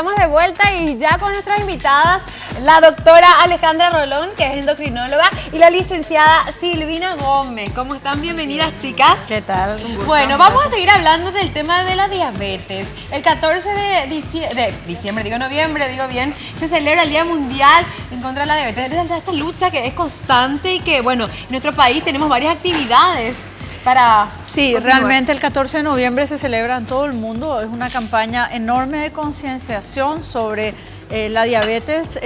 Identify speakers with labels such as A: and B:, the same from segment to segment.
A: estamos de vuelta y ya con nuestras invitadas, la doctora Alejandra Rolón, que es endocrinóloga, y la licenciada Silvina Gómez. ¿Cómo están? Bienvenidas, chicas.
B: ¿Qué tal?
A: Bueno, vamos a seguir hablando del tema de la diabetes. El 14 de noviembre, digo bien, se celebra el Día Mundial en contra de la diabetes. Esta lucha que es constante y que, bueno, en nuestro país tenemos varias actividades para
B: Sí,
A: continuar.
B: realmente el 14 de noviembre se celebra en todo el mundo. Es una campaña enorme de concienciación sobre la diabetes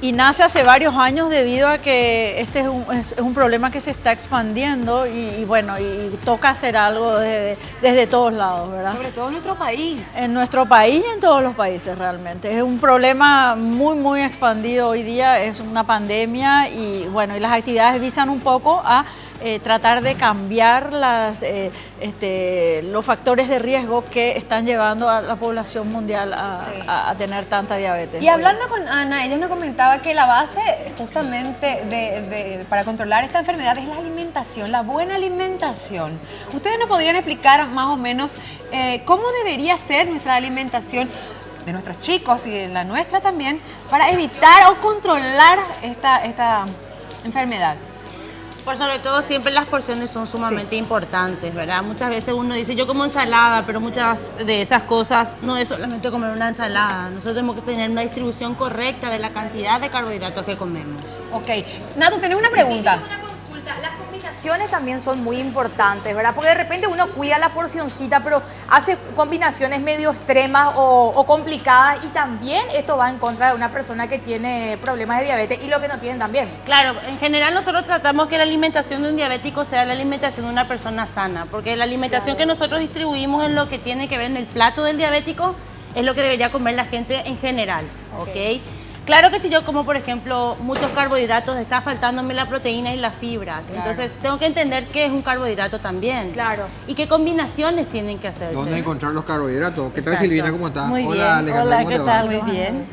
B: y nace hace varios años debido a que este es un problema que se está expandiendo y bueno, y toca hacer algo desde todos lados, ¿verdad?
A: Sobre todo en nuestro país.
B: En nuestro país y en todos los países realmente. Es un problema muy expandido hoy día, es una pandemia y bueno, y las actividades visan un poco a tratar de cambiar los factores de riesgo que están llevando a la población mundial a tener tanta diabetes.
A: Y hablando con Ana, ella nos comentaba que la base justamente para controlar esta enfermedad es la alimentación, la buena alimentación. ¿Ustedes nos podrían explicar más o menos cómo debería ser nuestra alimentación de nuestros chicos y de la nuestra también para evitar o controlar esta enfermedad?
C: Por sobre todo siempre las porciones son sumamente importantes, ¿verdad? Muchas veces uno dice, yo como ensalada, pero muchas de esas cosas no es solamente comer una ensalada. Nosotros tenemos que tener una distribución correcta de la cantidad de carbohidratos que comemos.
A: Ok. Nato, ¿tenés una pregunta?
D: Sí, tengo una consulta. Las combinaciones también son muy importantes, ¿verdad? Porque de repente uno cuida la porcioncita, pero hace combinaciones medio extremas o complicadas y también esto va en contra de una persona que tiene problemas de diabetes y lo que no tienen también.
C: Claro, en general nosotros tratamos que la alimentación de un diabético sea la alimentación de una persona sana, porque la alimentación que nosotros distribuimos en lo que tiene que ver en el plato del diabético es lo que debería comer la gente en general, ¿ok? Claro que si yo como, por ejemplo, muchos carbohidratos, está faltándome la proteína y las fibras. Claro. Entonces, tengo que entender qué es un carbohidrato también.
D: Claro.
C: Y qué combinaciones tienen que hacerse.
E: ¿Dónde encontrar los carbohidratos? ¿Qué tal,
C: Exacto.
E: Silvina? ¿Cómo estás?
C: Muy
E: Hola,
C: bien.
E: Alejandra,
C: Hola,
E: ¿cómo
C: ¿qué
E: te
C: tal?
E: va?
C: Muy bien.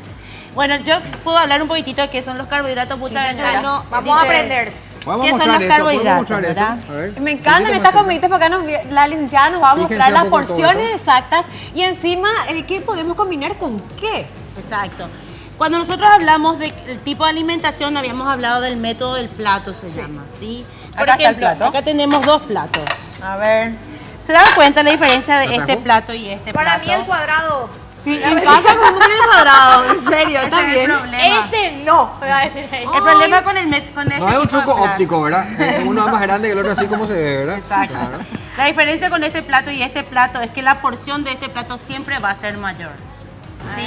C: Bueno, yo puedo hablar un poquitito de qué son los carbohidratos. Muchas veces
D: señora.
C: uno
D: Vamos a
C: dice,
D: aprender.
E: Podemos
C: ¿qué son
E: mostrar
C: los
E: esto, podemos
C: carbohidratos,
E: mostrar esto.
C: verdad?
E: A ver,
A: Me encantan
E: poquito
A: estas
E: más
A: comiditas porque acá la licenciada nos va a
E: Fíjense
A: mostrar
E: un
A: las
E: poco todo
A: porciones
E: esto.
A: exactas y encima qué podemos combinar con qué.
C: Exacto. Cuando nosotros hablamos del tipo de alimentación, habíamos hablado del método del plato, se llama, ¿sí? Por
A: Acá está el
C: ejemplo,
A: plato.
C: acá tenemos dos platos.
A: A ver.
C: ¿Se dan cuenta la diferencia de
E: ¿Lo
C: este
E: trajo?
C: plato y este
D: Para
C: plato?
D: mí el cuadrado.
A: Sí, en casa como tiene el cuadrado, en serio, está
C: Ese es el
A: bien.
C: problema.
D: Ese no.
C: El problema con este
E: No es un
C: tipo de
E: truco
C: plato.
E: óptico, ¿verdad? Uno es más grande que el otro, así como se ve, ¿verdad?
C: Exacto.
E: Claro.
C: La diferencia con este plato y este plato es que la porción de este plato siempre va a ser mayor. ¿Sí?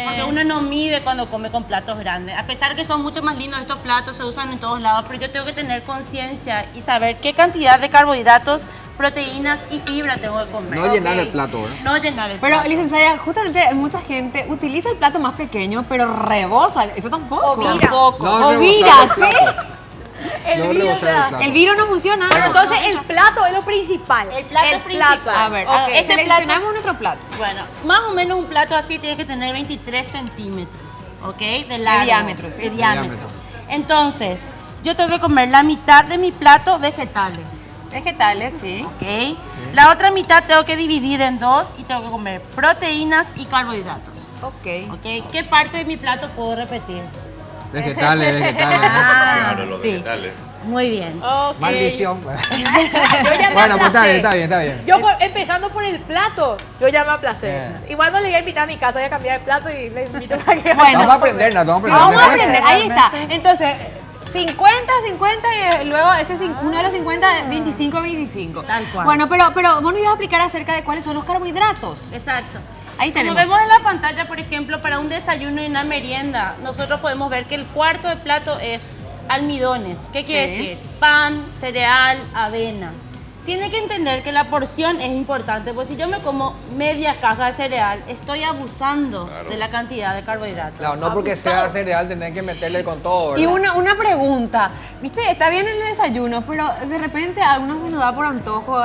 C: Porque uno no mide cuando come con platos grandes. A pesar que son mucho más lindos estos platos, se usan en todos lados, pero yo tengo que tener conciencia y saber qué cantidad de carbohidratos, proteínas y fibra tengo que comer.
E: No llenar el plato, ¿verdad?
C: No llenar el
A: Pero,
C: plato.
A: licenciada, justamente mucha gente utiliza el plato más pequeño, pero rebosa. Eso tampoco.
D: O vira.
C: Tampoco.
E: No,
A: O
E: rebosar
A: vira,
E: el plato.
D: El
E: No
D: vino,
E: rebosar el plato.
A: El viro no funciona.
D: Pero entonces el plato es lo principal.
C: El plato es principal.
A: A ver,
D: Ok.
A: este
C: Este
A: seleccionamos nuestro plato.
C: Bueno, más o menos un plato así tiene que tener 23 centímetros, ¿ok? De largo.
A: diámetro, sí.
C: De
A: De
C: diámetro.
E: diámetro.
C: Entonces, yo tengo que comer la mitad de mi plato vegetales,
A: Vegetales, sí.
C: ¿ok? La otra mitad tengo que dividir en dos y tengo que comer proteínas y carbohidratos,
A: Ok.
C: ¿ok? ¿Qué parte de mi plato puedo repetir?
E: Vegetales, vegetales. ¿no?
F: Claro, los
C: sí.
F: vegetales.
C: Muy bien.
D: Ok.
E: Maldición.
D: Yo ya me
E: Bueno, pues está
D: aplacé.
E: bien, está bien, está bien.
D: Yo empezando por el plato, yo ya me aplacé.
E: Bien.
D: Igual no le voy a invitar a mi casa, voy a cambiar el plato y le invito para que
A: Bueno,
E: Vamos a aprender, Nato, vamos a aprender.
A: Vamos a
E: Después-
A: aprender, ahí está. Entonces, 50, 50 y luego uno de los 50, 25, 25.
C: Tal cual.
A: Bueno, pero vos nos ibas a explicar acerca de cuáles son los carbohidratos.
C: Exacto.
A: Ahí
C: Como
A: tenemos.
C: vemos en la pantalla, por ejemplo, para un desayuno y una merienda, nosotros podemos ver que el cuarto de plato es almidones. ¿Qué quiere
A: Sí.
C: decir? Pan, cereal, avena. Tiene que entender que la porción es importante, pues si yo me como media caja de cereal, estoy abusando
F: Claro.
C: de la cantidad de carbohidratos.
E: Claro, no porque sea cereal tenés que meterle con todo,
A: Y
E: ¿verdad?
A: una pregunta, viste, está bien el desayuno, pero de repente a uno se nos da por antojo,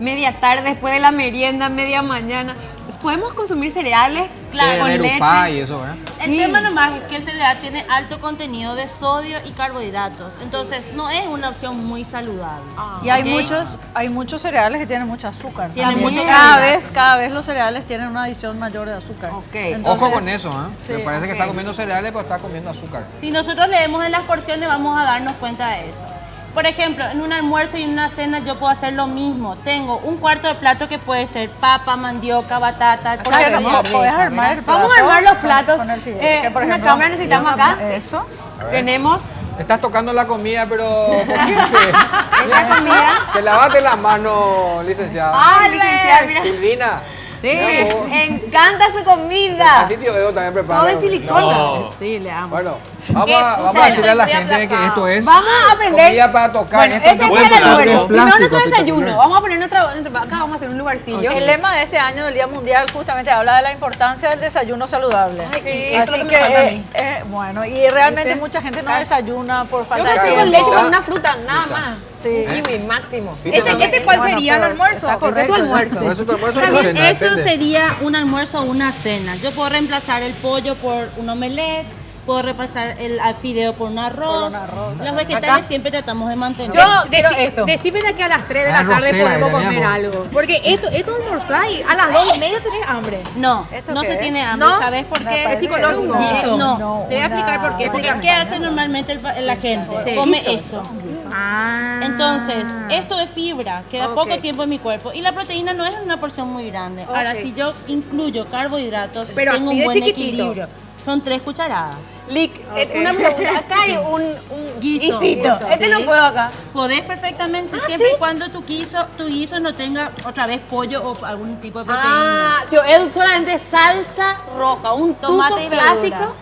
A: media tarde, después de la merienda, media mañana. ¿podemos consumir cereales
C: Claro,
A: con
E: Nerupá
A: leche?
E: y eso, ¿verdad?
C: El
A: Sí.
C: tema nomás es que el cereal tiene alto contenido de sodio y carbohidratos, entonces no es una opción muy saludable.
B: Y hay
C: ¿ok?
B: muchos cereales que tienen mucho azúcar.
C: Tienen
B: También.
C: mucho
B: Cada vez los cereales tienen una adición mayor de azúcar.
A: Ok.
E: Ojo con eso, ¿eh?
B: sí,
E: Me parece que
A: ok.
E: está comiendo cereales, pero está comiendo azúcar.
C: Si nosotros leemos en las porciones vamos a darnos cuenta de eso. Por ejemplo, en un almuerzo y en una cena yo puedo hacer lo mismo. Tengo un cuarto de plato que puede ser papa, mandioca, batata,
B: ¿Por qué no
C: chorizo.
B: podés armar el plato?
A: Vamos a armar los platos.
B: Con el fideo,
A: Eh,
B: que, por
A: una
B: ejemplo,
A: cámara necesitamos acá.
B: Eso.
A: Tenemos
E: Estás tocando la comida, pero ¿por qué
A: esta comida.
E: te lavaste las manos, licenciada.
A: ¡Ah, licenciada, mira!
E: Silvina.
A: Sí,
E: mira vos.
A: encanta su comida.
E: Así tío Edo también prepara.
A: Todo de silicona.
E: No.
C: Sí, le amo.
E: Bueno, vamos a decirle a la gente que esto es
A: Vamos a aprender.
E: comida para tocar.
A: Bueno,
E: Esto
A: ese
E: no
A: es
E: puede
A: el
E: tocar,
A: almuerzo.
E: es
A: Y no
E: plástico,
A: nuestro
E: Tito,
A: desayuno.
E: ¿no?
A: Vamos a poner acá vamos a hacer un lugarcillo.
B: El lema de este año del Día Mundial justamente habla de la importancia del desayuno saludable.
A: Ay, eso es
B: Así
A: lo que
B: que,
A: me falta a mí.
B: bueno, y realmente
A: ¿Viste?
B: mucha gente no desayuna por
A: Yo
B: falta
A: creo
B: de
A: que
B: tiempo.
A: con leche con
E: Fruta.
A: una fruta, nada
E: Fruta.
A: más.
B: Sí.
A: Kiwi, máximo.
E: Tito,
D: ¿Este cuál
B: Bueno,
D: sería el
B: pero
D: almuerzo?
B: está
A: Ese es tu
B: correcto.
A: almuerzo.
E: Por eso tu almuerzo
C: Está
E: no
C: bien,
E: cena,
C: eso
E: depende.
C: sería un almuerzo o una cena. Yo puedo reemplazar el pollo por un omelette, puedo reemplazar el fideo por un arroz. Los vegetales
A: Acá.
C: siempre tratamos de mantener.
A: Yo quiero esto.
D: Decime de que a las 3 de
E: Ah,
D: la tarde
E: Rosela,
D: podemos
E: ya
D: comer
E: veamos.
D: algo. Porque esto almorzáis a las 2:30 tenés hambre.
C: No,
B: ¿Esto
C: no
B: qué
C: se
B: es?
C: tiene hambre.
D: ¿No?
C: ¿Sabes por
B: Me
C: qué?
B: parece
D: Es psicológico.
B: que es una-
C: No, te voy a explicar por qué. Porque
B: una-
C: ¿qué hace normalmente la gente?
D: Sí.
C: Come
D: Guisos.
C: esto.
D: Ah.
C: Entonces, esto es fibra, queda
D: Ok.
C: poco tiempo en mi cuerpo y la proteína no es una porción muy grande. Ahora,
D: Ok.
C: si yo incluyo carbohidratos,
D: Pero
C: tengo
D: así
C: un
D: de
C: buen
D: chiquitito.
C: equilibrio. Son 3 cucharadas.
A: Lick, una pregunta. Acá hay un
C: Guiso.
A: guisito. Este
C: Sí.
A: no puedo acá.
C: Podés perfectamente siempre y cuando tu guiso no tenga otra vez pollo o algún tipo de proteína.
A: Ah, tío, es solamente salsa roja, un
C: Tomate
A: tuco
C: y verduras.
A: clásico.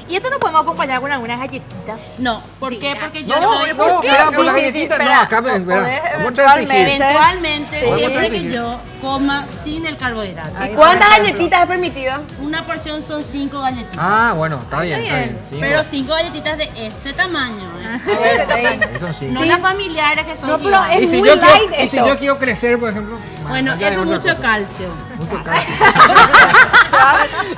D: Y esto no podemos acompañar con algunas galletitas.
C: No, ¿por qué? Porque yo
E: No,
C: estoy-
E: no, espera, por las
B: Sí, sí,
E: galletitas.
B: espera.
E: No, acá, espera.
B: Podés
E: Vamos a transigir.
C: eventualmente,
B: Sí.
C: siempre que
E: Sí.
C: yo coma sin el carbohidrato.
B: Ahí,
A: ¿Cuántas
B: por ejemplo.
A: galletitas es permitido?
C: Una porción son 5 galletitas.
E: Ah, bueno, está bien, está bien. Sí,
C: Pero 5 galletitas de este tamaño, ¿eh?
E: eso sí.
C: No las familiares que son
A: No, pero
C: gigantes.
A: es
E: Y si
A: muy
E: yo quiero-
A: light
E: y si
A: esto.
E: yo quiero crecer, por ejemplo.
C: Bueno,
E: ya
C: eso es
E: otra
C: mucho
E: cosa.
C: calcio.
E: Mucho calcio.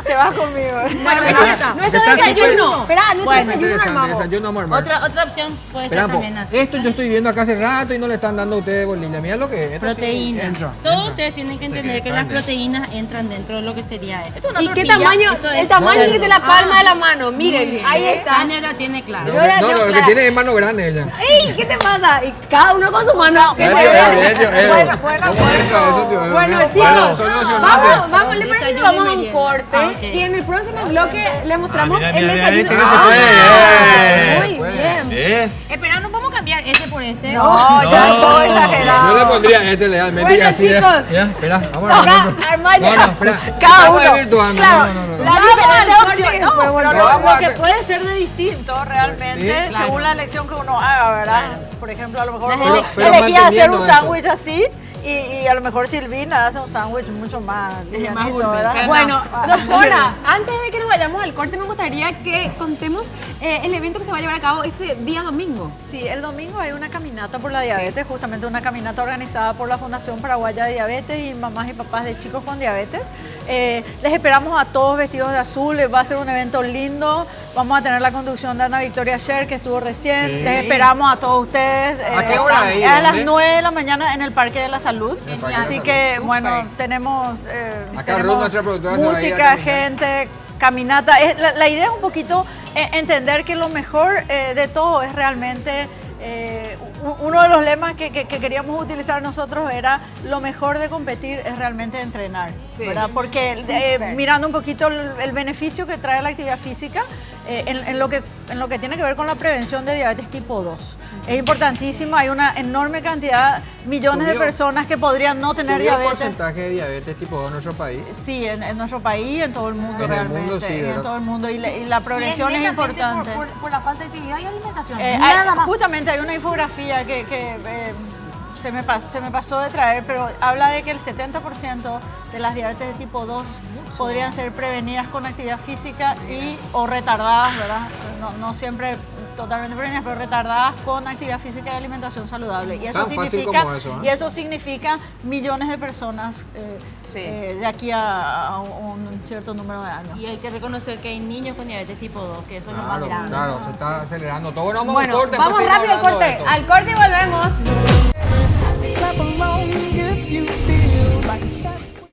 B: Te vas conmigo.
D: Bueno, esto ya está.
A: Nuestro
E: Está súper-
A: desayuno. Espera, nuestro
C: Bueno,
A: desayuno
E: Interesante,
A: armamos.
E: desayuno vamos a armar.
C: Otra opción puede
E: Espera
C: ser
E: un
C: también
E: poco.
C: así.
E: Esto yo estoy viendo acá hace rato y no le están dando a ustedes bolilla. Mira lo que es. Esto sí
C: Proteína.
E: entra,
C: Todos
E: entra.
C: ustedes tienen que entender que
E: está
C: las
E: bien.
C: proteínas entran dentro de lo que sería esto.
D: Esto es una
A: ¿Y qué
D: tortilla.
A: tamaño?
C: Esto es
A: El tamaño
C: cerdo.
A: tiene que ser la palma de la mano. Miren,
D: bien.
A: ahí está.
C: Tania la tiene claro.
A: Yo la
E: No,
A: tengo
E: lo que
A: clara.
E: tiene es mano grande ella.
A: ¡Ey! ¿Qué te pasa? Y cada uno con su mano.
E: Ya, tío, bien, tío,
B: Bueno,
E: ¿Cómo piensa eso, tío?
A: Bueno,
E: Mira,
A: chicos,
E: son emocionantes.
A: vamos, le parece que
C: Desayuno y
A: vamos a un
C: merienda.
A: corte
C: Ah, ok.
A: y en el próximo bloque le mostramos
F: mira,
A: el
F: mira, mira,
A: desayuno.
F: ahí tiene
A: Ah,
F: ese
A: muy
E: pues.
A: bien.
F: Bien.
D: Espera, no podemos cambiar ese por este.
B: No, ya es todo exagerado.
E: Yo le pondría este legalmente
A: Bueno,
E: y así.
A: chicos.
E: Ya, espera, vamos a
A: Acá,
E: armar.
A: armar
E: No, no, espera.
B: Cada
E: Estamos
B: uno.
E: desvirtuando.
B: Claro,
E: No, no, no.
B: la
A: Vamos al
B: diferente
A: corte
B: opción.
A: y
B: No,
A: después
B: pero
E: volvemos.
B: lo
E: Vamos
B: que
E: a-
B: puede ser de distinto realmente,
E: Sí,
C: claro.
B: según la elección que uno haga, ¿verdad? Por ejemplo, a lo mejor
C: Las
B: vos
C: elecciones.
B: elegís hacer un
E: manteniendo
B: sándwich así y a lo mejor Silvina hace un sándwich mucho más livianito,
C: gourmet,
B: ¿verdad?
C: claro.
A: Bueno,
B: Ah,
A: doctora, antes de que nos vayamos al corte, me gustaría que contemos el evento que se va a llevar a cabo este día domingo.
B: Sí, el domingo hay una caminata por la diabetes, justamente una caminata organizada por la Fundación Paraguaya de Diabetes y mamás y papás de chicos con diabetes. Les esperamos a todos vestidos de azul, va a ser un evento lindo, vamos a tener la conducción de Ana Victoria Sher, que estuvo recién,
E: Sí.
B: les esperamos a todos ustedes.
E: ¿A qué hora ahí?
B: A las
E: ¿Dónde?
B: 9 de la mañana en el Parque de la Salud,
E: En el Parque de la
B: así
E: Salud.
B: que bueno, tenemos,
E: Acá Ruth, nuestra productora, se va a ir a
B: música,
E: caminar.
B: gente, caminata. La idea es un poquito entender que lo mejor de todo es realmente uno de los lemas que queríamos utilizar nosotros era lo mejor de competir es realmente entrenar,
A: Sí.
B: ¿verdad? Porque mirando un poquito el beneficio que trae la actividad física en lo que tiene que ver con la prevención de diabetes tipo 2. Es importantísima, hay una enorme cantidad, millones de
E: Subió.
B: personas que podrían no tener
E: ¿Subió el
B: diabetes.
E: porcentaje de diabetes tipo 2 en nuestro país?
B: Sí, en nuestro país y en todo el mundo
E: En el
B: realmente.
E: mundo, sí,
B: y en
E: ¿verdad?
B: todo el mundo. Y la prevención es
D: netamente
B: importante.
D: Por la falta de actividad y alimentación.
B: Hay-
D: Nada más.
B: Justamente hay una infografía que se me pasó de traer, pero habla de que el 70% de las diabetes de tipo 2 podrían ser prevenidas con actividad física y o retardadas, ¿verdad? No siempre totalmente prevenidas, pero retardadas con actividad física y alimentación saludable. Y eso
E: Tan fácil
B: significa,
E: como eso, ¿eh?
B: y eso significa millones de personas de aquí a un cierto número de años.
C: Y hay que reconocer que hay niños con diabetes tipo 2, que eso es lo más
E: Claro,
C: grave.
E: claro, se está acelerando todo. Bueno, vamos
A: Bueno,
E: al corte.
A: vamos
E: después seguimos
A: rápido al
E: hablando de
A: corte.
E: esto.
A: Al corte y volvemos.
F: Clap along if you feel